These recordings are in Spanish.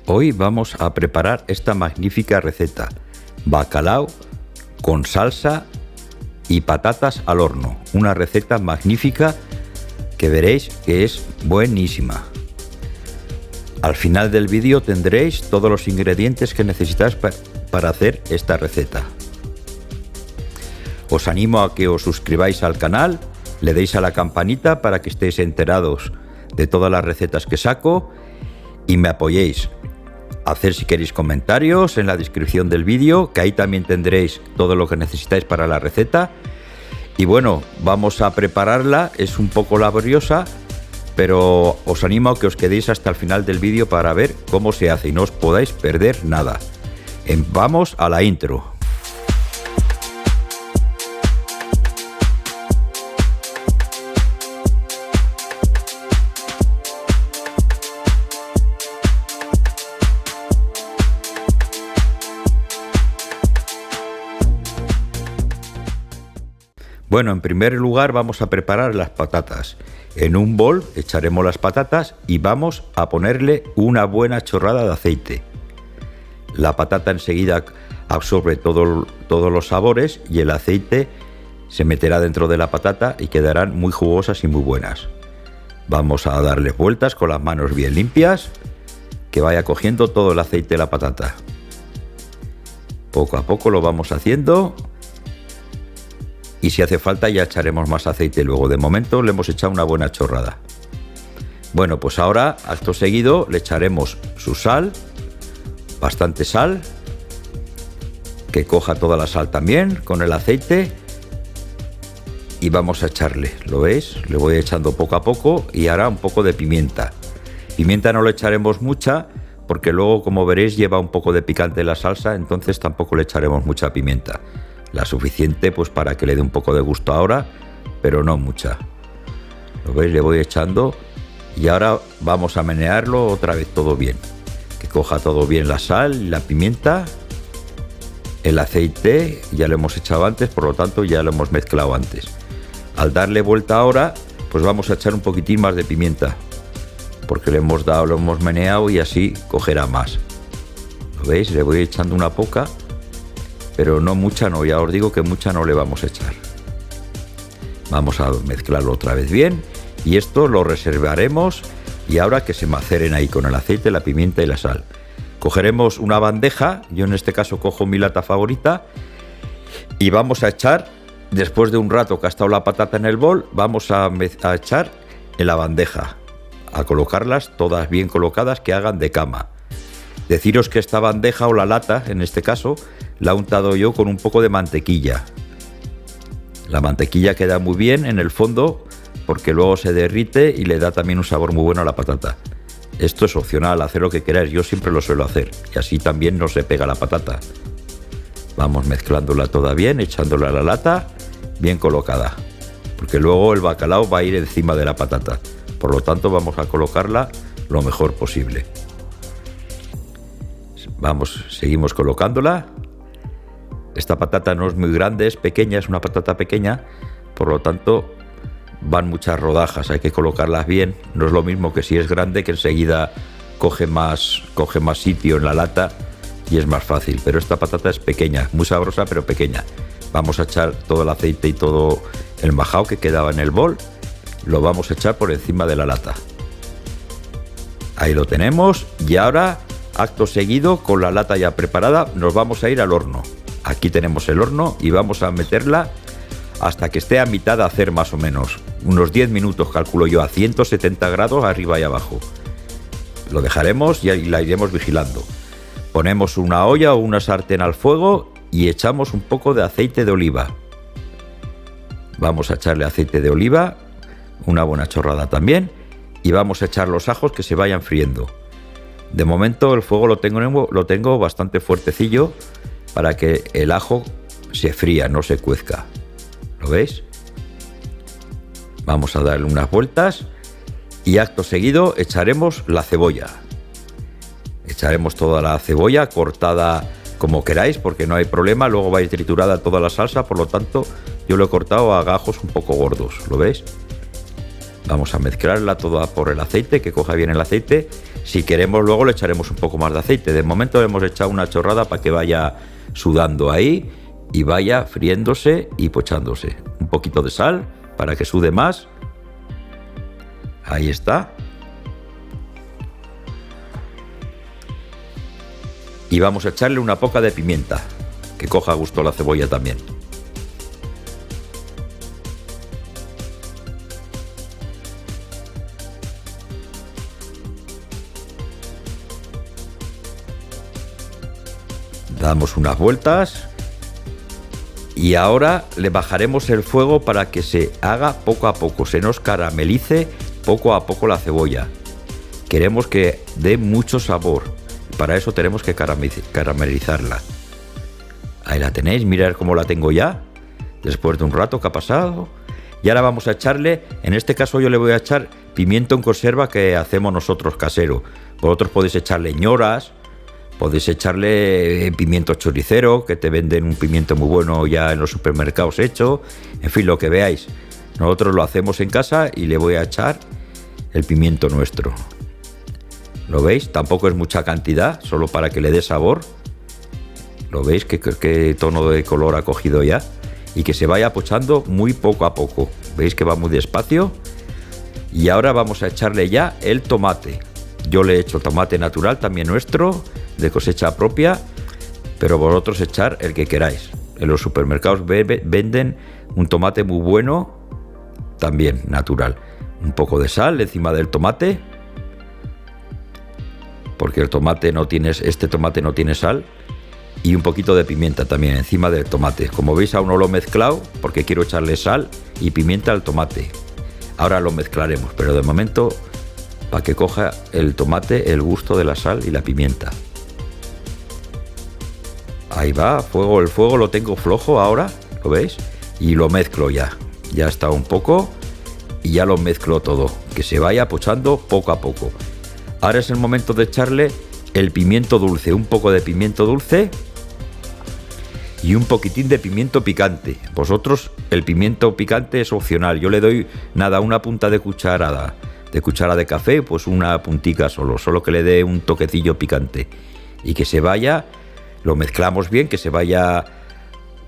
Hoy vamos a preparar esta magnífica receta: bacalao con salsa y patatas al horno. Una receta magnífica que veréis que es buenísima. Al final del vídeo tendréis todos los ingredientes que necesitáis para hacer esta receta. Os animo a que os suscribáis al canal, le deis a la campanita para que estéis enterados de todas las recetas que saco y me apoyéis. Hacer si queréis comentarios en la descripción del vídeo, que ahí también tendréis todo lo que necesitáis para la receta. Y bueno, vamos a prepararla. Es un poco laboriosa, pero os animo a que os quedéis hasta el final del vídeo para ver cómo se hace y no os podáis perder nada. Vamos a la intro. Bueno, en primer lugar vamos a preparar las patatas. En un bol echaremos las patatas y vamos a ponerle una buena chorrada de aceite. La patata enseguida absorbe todos los sabores y el aceite se meterá dentro de la patata y quedarán muy jugosas y muy buenas. Vamos a darle vueltas con las manos bien limpias, que vaya cogiendo todo el aceite de la patata. Poco a poco lo vamos haciendo. Y si hace falta ya echaremos más aceite luego. De momento le hemos echado una buena chorrada. Bueno, pues ahora, acto seguido, le echaremos su sal, bastante sal, que coja toda la sal también con el aceite. Y vamos a echarle, ¿lo veis? Le voy echando poco a poco y ahora un poco de pimienta. Pimienta no le echaremos mucha, porque luego, como veréis, lleva un poco de picante la salsa, entonces tampoco le echaremos mucha pimienta. La suficiente pues para que le dé un poco de gusto ahora, pero no mucha. ¿Lo veis? Le voy echando y ahora vamos a menearlo otra vez todo bien. Que coja todo bien la sal y la pimienta. El aceite ya lo hemos echado antes, por lo tanto ya lo hemos mezclado antes. Al darle vuelta ahora, pues vamos a echar un poquitín más de pimienta, porque le hemos dado, lo hemos meneado y así cogerá más. ¿Lo veis? Le voy echando una poca, pero no mucha, no, ya os digo que mucha no le vamos a echar. Vamos a mezclarlo otra vez bien y esto lo reservaremos y ahora que se maceren ahí con el aceite, la pimienta y la sal. Cogeremos una bandeja, yo en este caso cojo mi lata favorita y vamos a echar, después de un rato que ha estado la patata en el bol, vamos a echar en la bandeja, a colocarlas todas bien colocadas, que hagan de cama. Deciros que esta bandeja o la lata, en este caso, la he untado yo con un poco de mantequilla. La mantequilla queda muy bien en el fondo porque luego se derrite y le da también un sabor muy bueno a la patata. Esto es opcional, hacer lo que queráis, yo siempre lo suelo hacer y así también no se pega la patata. Vamos mezclándola toda bien, echándola a la lata bien colocada, porque luego el bacalao va a ir encima de la patata, por lo tanto vamos a colocarla lo mejor posible. Vamos, seguimos colocándola. Esta patata no es muy grande, es pequeña, es una patata pequeña, por lo tanto van muchas rodajas, hay que colocarlas bien. No es lo mismo que si es grande, que enseguida coge más sitio en la lata y es más fácil, pero esta patata es pequeña, muy sabrosa pero pequeña. Vamos a echar todo el aceite y todo el majao que quedaba en el bol, lo vamos a echar por encima de la lata. Ahí lo tenemos y ahora, acto seguido, con la lata ya preparada, nos vamos a ir al horno. Aquí tenemos el horno y vamos a meterla hasta que esté a mitad de hacer, más o menos. Unos 10 minutos, calculo yo, a 170 grados arriba y abajo. Lo dejaremos y la iremos vigilando. Ponemos una olla o una sartén al fuego y echamos un poco de aceite de oliva. Vamos a echarle aceite de oliva, una buena chorrada también, y vamos a echar los ajos que se vayan friendo. De momento el fuego lo tengo bastante fuertecillo para que el ajo se fría, no se cuezca. ¿Lo veis? Vamos a darle unas vueltas y acto seguido echaremos la cebolla. Echaremos toda la cebolla cortada como queráis, porque no hay problema, luego va a ir triturada toda la salsa, por lo tanto yo lo he cortado a gajos un poco gordos, ¿lo veis? Vamos a mezclarla toda por el aceite, que coja bien el aceite. Si queremos luego le echaremos un poco más de aceite. De momento le hemos echado una chorrada para que vaya sudando ahí y vaya friéndose y pochándose. Un poquito de sal para que sude más. Ahí está. Y vamos a echarle una poca de pimienta, que coja gusto la cebolla también. Damos unas vueltas y ahora le bajaremos el fuego para que se haga poco a poco, se nos caramelice poco a poco la cebolla. Queremos que dé mucho sabor, para eso tenemos que caramelizarla. Ahí la tenéis, mirad cómo la tengo ya, después de un rato que ha pasado. Y ahora vamos a echarle, en este caso yo le voy a echar pimiento en conserva que hacemos nosotros casero. Vosotros podéis echarle ñoras. Podéis echarle pimiento choricero, que te venden un pimiento muy bueno ya en los supermercados hecho. En fin, lo que veáis. Nosotros lo hacemos en casa y le voy a echar el pimiento nuestro. ¿Lo veis? Tampoco es mucha cantidad, solo para que le dé sabor. ¿Lo veis? ¿Qué tono de color ha cogido ya? Y que se vaya pochando muy poco a poco. ¿Veis que va muy despacio? Y ahora vamos a echarle ya el tomate. Yo le he hecho tomate natural, también nuestro, de cosecha propia, pero vosotros echar el que queráis. En los supermercados venden un tomate muy bueno, también natural. Un poco de sal encima del tomate, porque el tomate no tiene, este tomate no tiene sal, y un poquito de pimienta también encima del tomate. Como veis, aún no lo he mezclado porque quiero echarle sal y pimienta al tomate. Ahora lo mezclaremos, pero de momento, para que coja el tomate el gusto de la sal y la pimienta. Ahí va, fuego, el fuego lo tengo flojo ahora, ¿lo veis? Y lo mezclo ya. Ya está un poco y ya lo mezclo todo, que se vaya pochando poco a poco. Ahora es el momento de echarle el pimiento dulce, un poco de pimiento dulce y un poquitín de pimiento picante. Vosotros, el pimiento picante es opcional. Yo le doy nada, una punta de cuchara de café, pues una puntica solo que le dé un toquecillo picante y que se vaya, lo mezclamos bien, que se vaya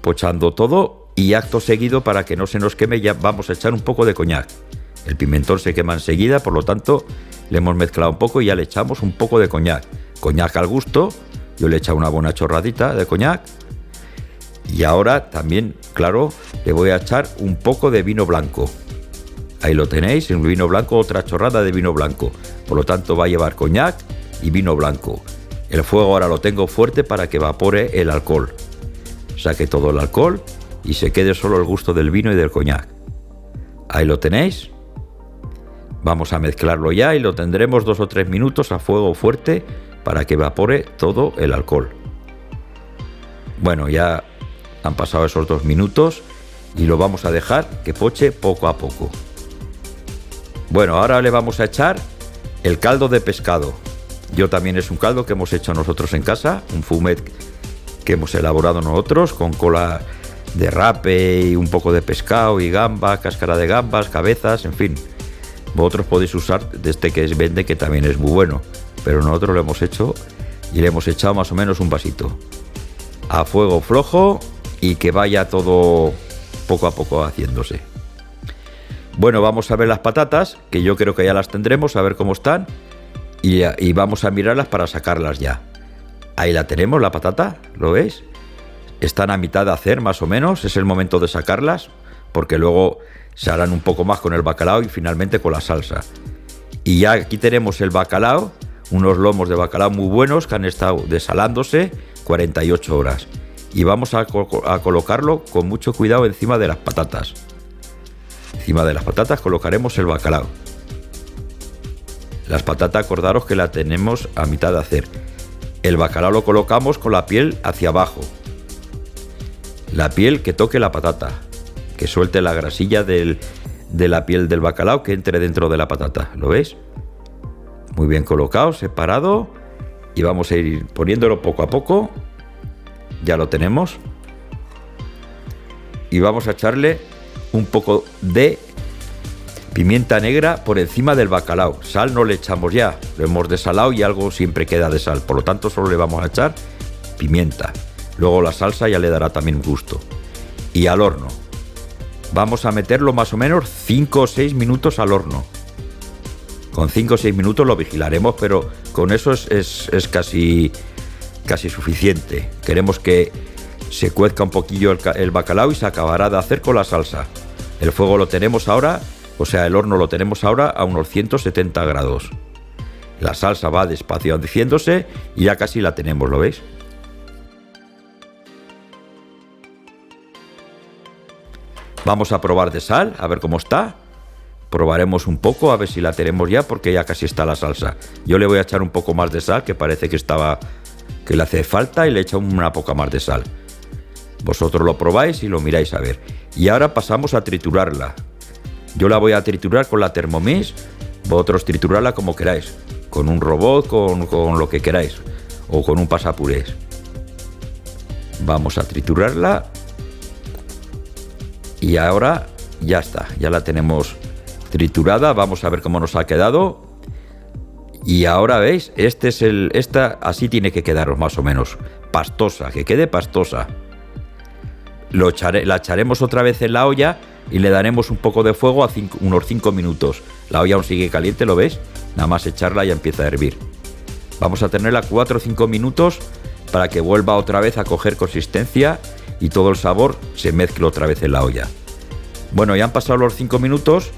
pochando todo y acto seguido, para que no se nos queme, ya vamos a echar un poco de coñac. El pimentón se quema enseguida, por lo tanto le hemos mezclado un poco y ya le echamos un poco de coñac. Coñac al gusto, yo le he echado una buena chorradita de coñac. Y ahora también, claro, le voy a echar un poco de vino blanco. Ahí lo tenéis, en vino blanco, otra chorrada de vino blanco. Por lo tanto va a llevar coñac y vino blanco. El fuego ahora lo tengo fuerte para que evapore el alcohol. Saque todo el alcohol y se quede solo el gusto del vino y del coñac. Ahí lo tenéis. Vamos a mezclarlo ya y lo tendremos 2 o 3 minutos a fuego fuerte para que evapore todo el alcohol. Bueno, ya han pasado esos 2 minutos y lo vamos a dejar que poche poco a poco. Bueno, ahora le vamos a echar el caldo de pescado. Yo también es un caldo que hemos hecho nosotros en casa, un fumet que hemos elaborado nosotros con cola de rape y un poco de pescado y gamba, cáscara de gambas, cabezas, en fin. Vosotros podéis usar de este que vende, que también es muy bueno, pero nosotros lo hemos hecho y le hemos echado más o menos un vasito. A fuego flojo y que vaya todo poco a poco haciéndose. Bueno, vamos a ver las patatas, que yo creo que ya las tendremos, a ver cómo están, y vamos a mirarlas para sacarlas ya. Ahí la tenemos, la patata, ¿lo veis? Están a mitad de hacer, más o menos, es el momento de sacarlas, porque luego se harán un poco más con el bacalao y finalmente con la salsa. Y ya aquí tenemos el bacalao, unos lomos de bacalao muy buenos que han estado desalándose 48 horas. Y vamos a colocarlo con mucho cuidado encima de las patatas. Encima de las patatas colocaremos el bacalao. Las patatas, acordaros que la tenemos a mitad de hacer. El bacalao lo colocamos con la piel hacia abajo. La piel que toque la patata, que suelte la grasilla de la piel del bacalao, que entre dentro de la patata. ¿Lo veis? Muy bien colocado, separado. Y vamos a ir poniéndolo poco a poco. Ya lo tenemos. Y vamos a echarle un poco de Pimienta negra por encima del bacalao. Sal no le echamos ya, lo hemos desalado y algo siempre queda de sal. Por lo tanto, solo le vamos a echar pimienta. Luego la salsa ya le dará también gusto. Y al horno. Vamos a meterlo más o menos 5 o 6 minutos al horno. Con 5 o 6 minutos lo vigilaremos, pero con eso es casi suficiente. Queremos que se cuezca un poquillo el bacalao y se acabará de hacer con la salsa. El fuego lo tenemos ahora, o sea, el horno lo tenemos ahora a unos 170 grados. La salsa va despacio haciéndose y ya casi la tenemos, ¿lo veis? Vamos a probar de sal, a ver cómo está. Probaremos un poco, a ver si la tenemos ya, porque ya casi está la salsa. Yo le voy a echar un poco más de sal, que parece que le hace falta, y le echo una poca más de sal. Vosotros lo probáis y lo miráis a ver. Y ahora pasamos a triturarla. Yo la voy a triturar con la Thermomix, vosotros triturarla como queráis, con un robot, con lo que queráis, o con un pasapurés. Vamos a triturarla. Y ahora ya está, ya la tenemos triturada. Vamos a ver cómo nos ha quedado. Y ahora veis, esta así tiene que quedaros más o menos, pastosa, que quede pastosa. La echaremos otra vez en la olla y le daremos un poco de fuego a unos 5 minutos. La olla aún sigue caliente, ¿lo veis? Nada más echarla ya empieza a hervir. Vamos a tenerla 4 o 5 minutos para que vuelva otra vez a coger consistencia y todo el sabor se mezcle otra vez en la olla. Bueno, ya han pasado los 5 minutos.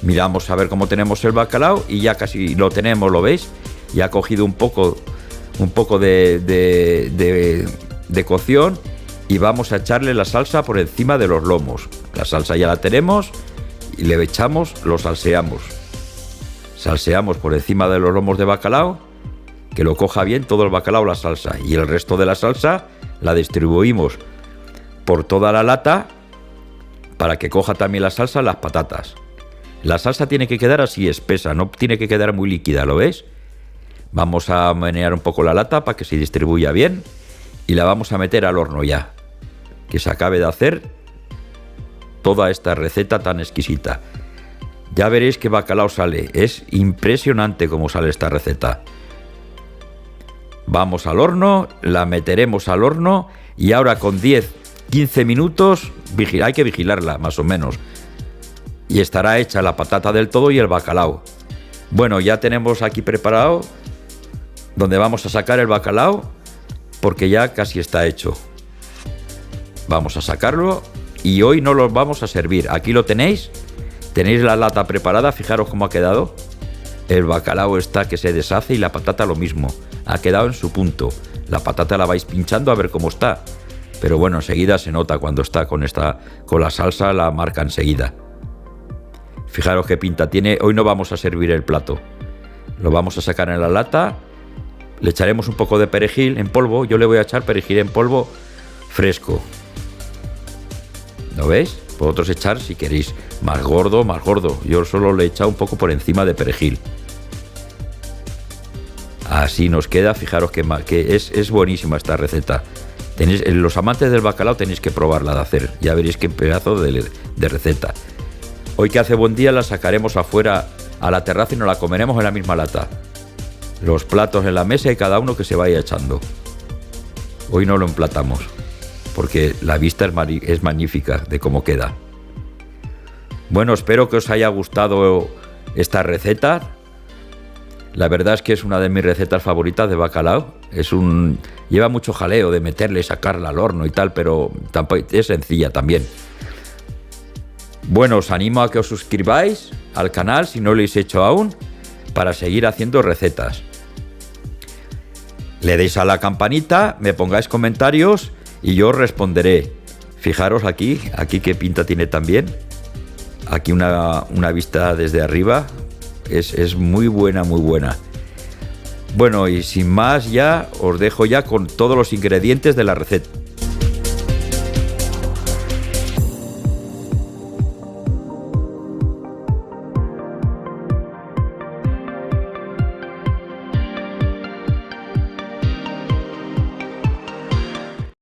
Miramos a ver cómo tenemos el bacalao y ya casi lo tenemos, ¿lo veis? Ya ha cogido un poco de cocción y vamos a echarle la salsa por encima de los lomos. La salsa ya la tenemos y le echamos, lo salseamos. Salseamos por encima de los lomos de bacalao, que lo coja bien todo el bacalao la salsa, y el resto de la salsa la distribuimos por toda la lata para que coja también la salsa las patatas. La salsa tiene que quedar así espesa, no tiene que quedar muy líquida, ¿lo ves? Vamos a menear un poco la lata para que se distribuya bien y la vamos a meter al horno ya, que se acabe de hacer toda esta receta tan exquisita. Ya veréis qué bacalao sale, es impresionante cómo sale esta receta. Vamos al horno, la meteremos al horno y ahora con 10-15 minutos, hay que vigilarla más o menos, y estará hecha la patata del todo y el bacalao. Bueno, ya tenemos aquí preparado donde vamos a sacar el bacalao, porque ya casi está hecho. Vamos a sacarlo y hoy no lo vamos a servir. Aquí lo tenéis la lata preparada, fijaros cómo ha quedado. El bacalao está que se deshace y la patata lo mismo, ha quedado en su punto. La patata la vais pinchando a ver cómo está, pero bueno, enseguida se nota cuando está con la salsa, la marca enseguida. Fijaros qué pinta tiene. Hoy no vamos a servir el plato, lo vamos a sacar en la lata. Le echaremos un poco de perejil en polvo. Yo le voy a echar perejil en polvo fresco, ¿lo veis? Vosotros echar si queréis más gordo, más gordo. Yo solo le he echado un poco por encima de perejil. Así nos queda. Fijaros que es buenísima esta receta. Los amantes del bacalao tenéis que probarla de hacer. Ya veréis qué pedazo de receta. Hoy que hace buen día la sacaremos afuera a la terraza y nos la comeremos en la misma lata. Los platos en la mesa y cada uno que se vaya echando. Hoy no lo emplatamos, porque la vista es magnífica de cómo queda. Bueno, espero que os haya gustado esta receta. La verdad es que es una de mis recetas favoritas de bacalao. Lleva mucho jaleo de meterle y sacarla al horno y tal, pero tampoco, es sencilla también. Bueno, os animo a que os suscribáis al canal si no lo habéis hecho aún, para seguir haciendo recetas. Le deis a la campanita, me pongáis comentarios y yo os responderé. Fijaros aquí qué pinta tiene también. Aquí una vista desde arriba. Es muy buena, muy buena. Bueno, y sin más ya os dejo ya con todos los ingredientes de la receta.